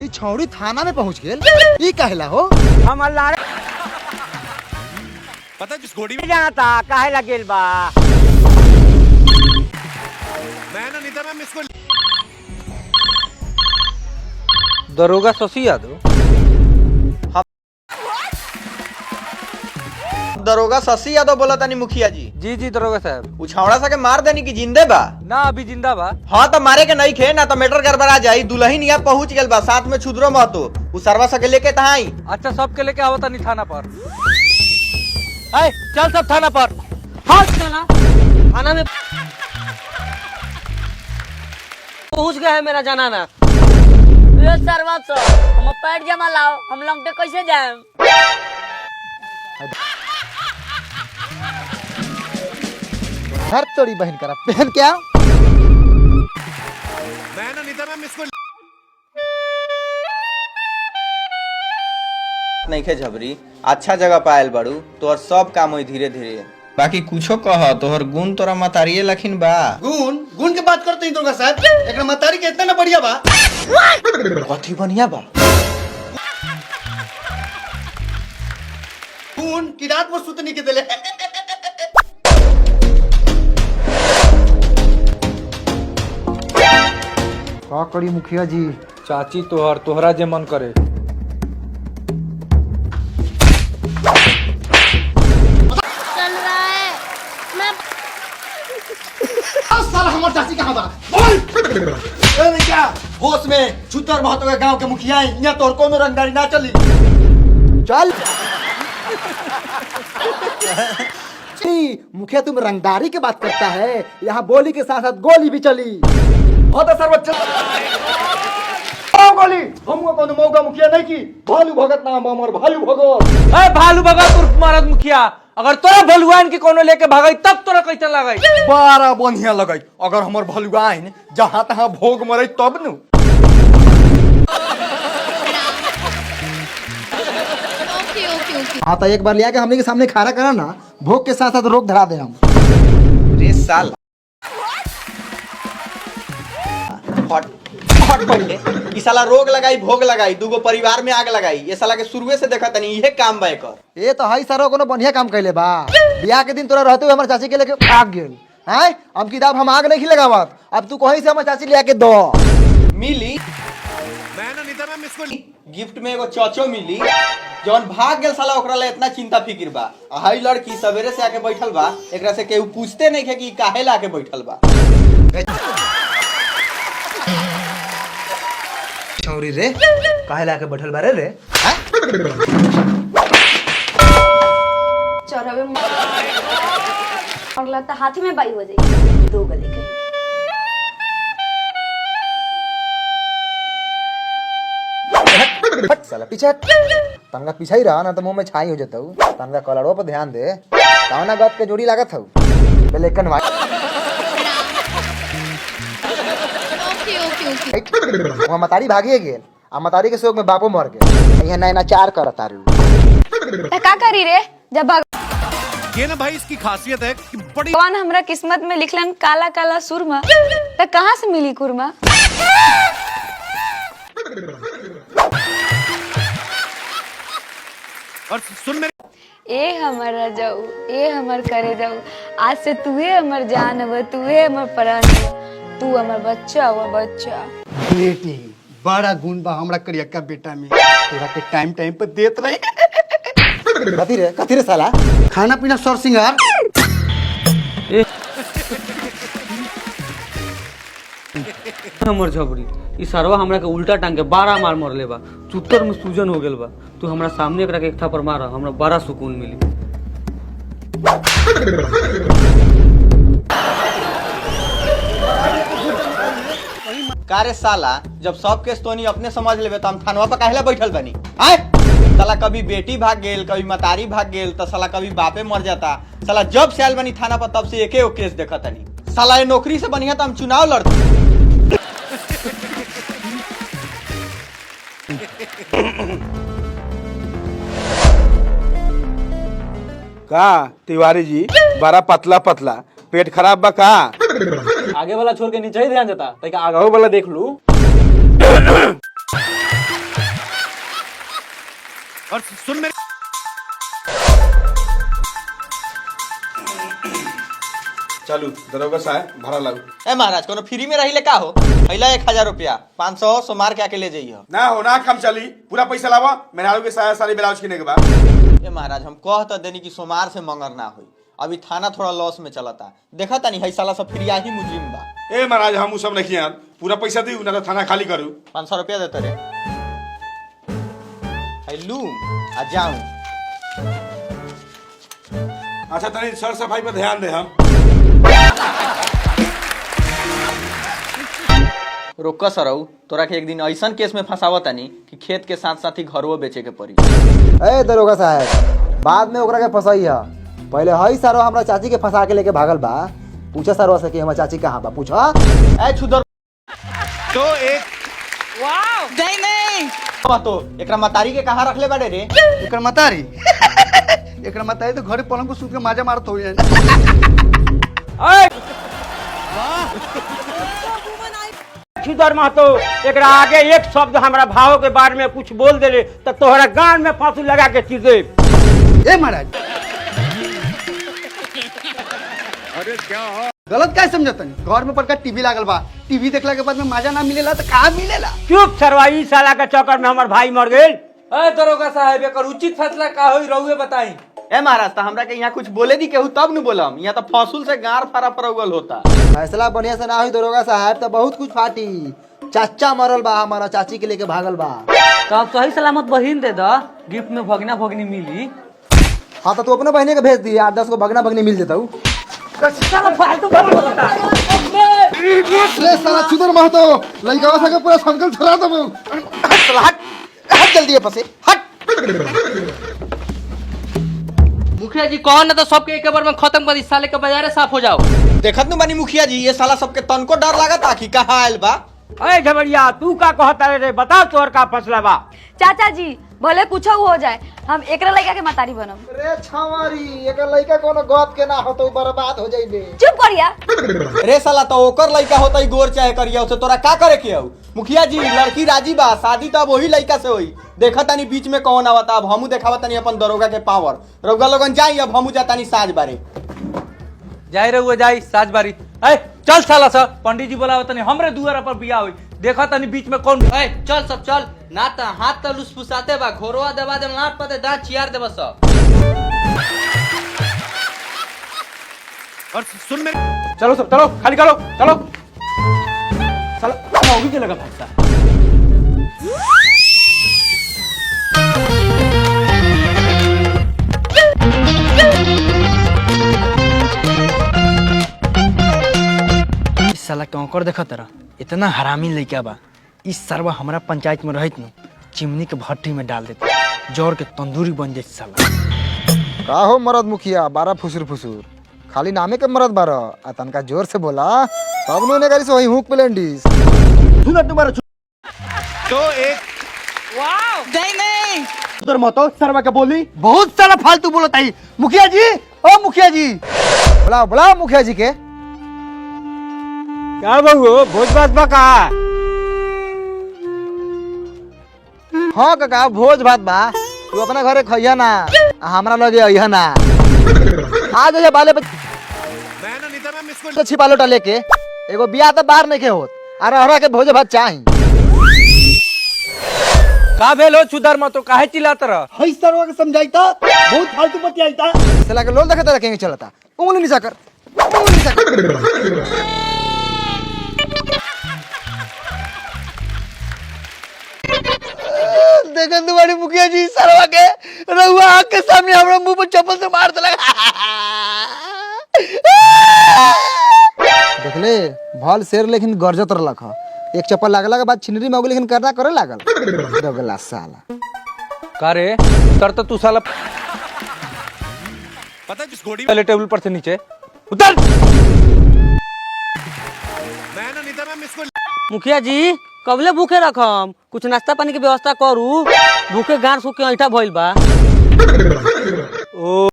छौड़ी थाना में पहुंच गेल, ई कहला हो? हम अल्लाह पता जिस घोड़ी में जाता काहे लगेल बा। मैं ना नहीं था, मैं इसको दरोगा शशि यादव। दरोगा शशि यादव बोला तानी मुखिया जी। जी जी दरोगा साहब। उछावड़ा सा के मार देनी की जिंदे बा? ना अभी जिंदा बा। हाँ तो मारे के नहीं खे ना तो मैटर गड़बड़ा जाई। दुल्हन यहाँ पहुंच गल बा, साथ में छुदरो महतो उ सरवा सके लेके तहाँ आई। अच्छा सबके लेके आवता नहीं थाना पर। हाय चल सब थाना पर। हाँ चला थाना में पहुंच गया है मेरा जनाना। ये सरवा तो हम पैर जमा लाओ, हम लंगटे कैसे जाए? घर तोड़ी बहन करा पहन क्या? मैं ना नहीं था, मैं इसको नहीं खे झबरी, अच्छा जगह पायल बड़ू, तोहर सब काम हुई धीरे धीरे। बाकी कुछो कह, तोहर गुण तोरा मतारिये लखिन बा। गुण के बात करते हैं दरोगा साहब, एक मतारी के इतना ना बढ़िया बा। कथी बढ़िया बा? गुण की रात में सुतनी के दिले। का करी मुखिया जी? चाची तोहरा जे मन करे। चल रहा है मैं साला हमार चाची कहाँ बा? बोल। ए क्या होश में छुतर महतो के गांव के मुखिया है, यहाँ तोर कोनो रंगदारी ना चली। चल मुखिया तुम रंगदारी की बात करता है, यहाँ बोली के साथ साथ गोली भी चली। बहुत सर्वोच्च गोली हमको कोनो मौका मुखिया नहीं की। भालू भगत नाम हमर, भालू भगत। ए भालू भगत उर्फ महाराज मुखिया, अगर तोरा भलुआन के कोनो लेके भागई तब तोरा कैसे लगई? बड़ा बढ़िया लगई। अगर हमर भलुआइन जहाँ तहाँ भोग मरे तब नु। हाँ तो एक बार लिया के हमने के सामने खड़ा करा ना, भोग के साथ साथ रोक धरा दे हम। रे साल हट हट पहले। ई साला रोग लगाई भोग लगाई, दूगो परिवार में आग लगाई। ये साला के शुरुए से देखा तनी इहे काम बा एकर। ये तो हाई सारो कोनो बढ़िया काम कैले बा। बियाह के दिन तोरा रहते हुए हमर चाची के लेके भाग गेल हैं। अब किताब हम आग नहीं लगावत, अब तू कहीं से हमर चाची ले आके दो। मिली मैं ना नहीं था, मैं इसको गिफ्ट में एगो चौचो मिली। जौन भाग गेल साला ओकरा ला इतना चिंता फिक्र बा। हाई लड़की सवेरे से आके बैठल बा, एकरा से केहू पूछते नहीं है कि काहे ला आके बैठल बा। छौरी रे काहे ला के बैठल बारे रे? चौराहे में और लगता हाथी में बाई हो जाएगी। दो गले के हट साला पीछे हट। तनका पीछे ही रहा ना तो मुंह में छाई हो जाता हूँ। तनका कलरों पर ध्यान दे। कावना गत के जोड़ी लागत हूँ ब्लैक एंड व्हाइट। वहाँ मतारी भागिए गेल, आ मतारी के शोक में बापो मर गए। यहाँ नैना चार करत तारू। का करी रे जब ये ना भाई इसकी खासियत है कि बड़ी भगवान हमरा किस्मत में लिखलन काला काला सुरमा, तो कहाँ से मिली कुरमा? और सुन मेरे ए हमर जाऊ, ए हमर करे जाऊ, आज से तूहे हमर जान हव, तूहे हमर प्राण हव, तू हमर बच्चा हुआ बच्चा। बेटी बड़ा गुण बा हमरा करियक्का बेटा में, तोरा के टाइम टाइम पर देत रही। कथी रे साला? खाना पीना सर सिंगार। हमर झबरी ई सरवा हमरा के उल्टा टांग के 12 मार मरले बा। चुत्तर में सूजन हो गेल बा। तू हमरा सामने एकरा के एक थप्पड़ मार, हमरा बड़ा सुकून मिली। कारे साला, जब सब केस तोनी अपने समझ लेबे तो हम थानवा पर काहेला बैठल बनी? आय साला कभी बेटी भाग गेल, कभी मतारी भाग गेल, तो साला कभी बापे मर जाता। साला जब से आयल बनी थाना पर तब से एके केस देखा तनी। साला ये नौकरी से बढ़िया तो हम चुनाव लड़ते। का तिवारी जी बड़ा पतला पतला, पेट खराब बा का? आगे वाला छोड़ के नीचे ही ध्यान देता, आगे वाला देख लू। और सुन मेरे चलू दरोगा साहब भाड़ा लागू। ए महाराज कोनो फ्री में रही ले का हो पहला 1000 रुपया 500 सोमार के आके ले जाइयो। ना हो ना काम चली पूरा पैसा लावा मेहरारू के साया सारी ब्लाउज किने के बाद। ए महाराज हम कह तो देनी कि सोमार से मंगर ना हुई अभी थाना थोड़ा लॉस में चलता देखा तानी है साला सब फ्रिया ही मुजरिम बा। ए महाराज हम सब नहीं यार पूरा पैसा दी ना तो थाना खाली करू। 500 रुपया देते रे लू आ जाऊं। अच्छा तनी सर सफाई पर ध्यान दे हम। रोक सरऊ तोरा के एक दिन ऐसा केस में फंसावत तानी कि खेत के साथ साथ ही घरवो बेचे के पड़ी। ए दरोगा साहब बाद में ओकरा के फंसाई है पहले हई सारो हमरा चाची के फंसा के लेके भागल बा पूछा सारो से कि हमर चाची कहाँ बा पूछा। ए छुदर तो एक तो एकरा मतारी के कहाँ रखले बाड़े रे। एकर मतारी एकर मतारी तो घरे पलंग को सूत के माजा मारत हो छुदर महतो एकरा आगे एक शब्द हमरा भाव के बारे में कुछ बोल देले तो तोहरा गान में फांसी लगा के चीर दे। ए महाराज अरे क्या गलत काय समझतन घर में पड़का टीवी लागल बा टीवी देखला के बाद में माजा ना मिलेला तो कहाँ मिलेला। चुप सरवा ई साला के चक्कर में हमर भाई मर गेल। ए दरोगा साहब एकर उचित फैसला का होई रहुए बताई। ए महाराज तो हमरा के यहाँ कुछ बोले दी केहू तब न बोलम यहाँ तो फसूल से गार फरा फरौगल होता। फैसला बढ़िया से ना हुई दरोगा साहब तो बहुत कुछ फाटी चाचा मरल बा हमारा चाची के लेके भागल बा। तो आप सही सलामत बहिन दे दो गिफ्ट में भगना भगनी मिली। हाँ तो तू अपने बहने के भेज दिए 8-10 को भगना भगनी मिल जाता हूँ। ले साला छुदर महतो लइका सके पूरा संकल छरा दबो। हट जल्दी है पसे हट। मुखिया जी कौन ना तो सबके एक बार में खत्म कर दी साले के बाजारे साफ हो जाओ। देखत न बानी मुखिया जी ये साला सबके तन को डर लागता कि कहाँ आयल बा। ए झबड़िया तू का कहता रे बता तोर का फैसला बा। चाचा जी भले कुछ हो जाए हम एकरा लड़का के मतारी बनम। रे छावारी एकर लइका कोनो गप के ना हो तो बर्बाद हो जाइबे। चुप करिया। रे साला तो ओकर लइका होता ही गोर चाहे करिया उसे तोरा का करे के हऊ। मुखिया जी लड़की राजी बा शादी तो अब वही लइका से होई। देखा तानी बीच में कौन आवता अब हमू देखावा तानी अपन दरोगा के पावर। रउगा लोगन जाई अब हमू जातानी साज बारे। जाई रहुए जाई साज बारी। ए चल साला सा पंडित जी बोलावत तनी हमरे दुआरा पर बियाह होई देखा तनी बीच में कौन। ए चल सब चल ना त हाथ त लुसफुसाते बा घोरवा दबा दे लाट पते दांत चियार देबा सब। और सुन मेरे चलो सब चलो खाली करो चलो। साला मौगी के लगा फंसा। साला कौकर देखा तरह इतना हरामी लइका बा इस सरवा हमारा पंचायत में रहित न चिमनी के भट्टी में डाल देते जोर के तंदूरी बन जाए साला। का हो मरद मुखिया 12 फुसुर फुसुर खाली नामे के मरद 12 आ तनका जोर से बोला तब नो ने करी सो वही हुक प्लेंडिस। तो एक छुदर महतो सरवा के बोली बहुत सारा फालतू बोलत आई। मुखिया जी ओ मुखिया जी बुलाओ बुलाओ मुखिया जी के। क्या बहु भोज भात बा का। हाँ काका भोज भात बा तू अपना घरे खइया ना हमरा लगे अइहा ना। आ जाइए बाले मैं ना नहीं था मैं मिस छिपा लोटा लेके एगो बियाह तो बाहर नहीं के होत अरे हरा के भोज भात चाही। का भेलो छुदर महतो काहे चिल्लात रह। हई सरवा के समझाइता बहुत फालतू बतियाइता। साला के लोल देखता रखेंगे चलता उंगली नीचा कर उंगली नीचा कर। देखन तुम्हारी मुखिया जी सरवा के रहुआ आँख के सामने हमरा मुंह पर चप्पल से मार देला। देखले भल शेर लेकिन गरजत रहलक ह एक चप्पल लागला के बाद छिनरी में हो गेल लेकिन करना करे लागल दोगला साला। का रे उतर तो तू साला पता है जिस घोड़ी में पहले टेबल पर से नीचे उतर। मैं ना नहीं था मैं मिस मुखिया जी कबले भूखे रखम कुछ नाश्ता पानी के व्यवस्था करू भूखे गांड सूख के ऐठा भइल बा। ओ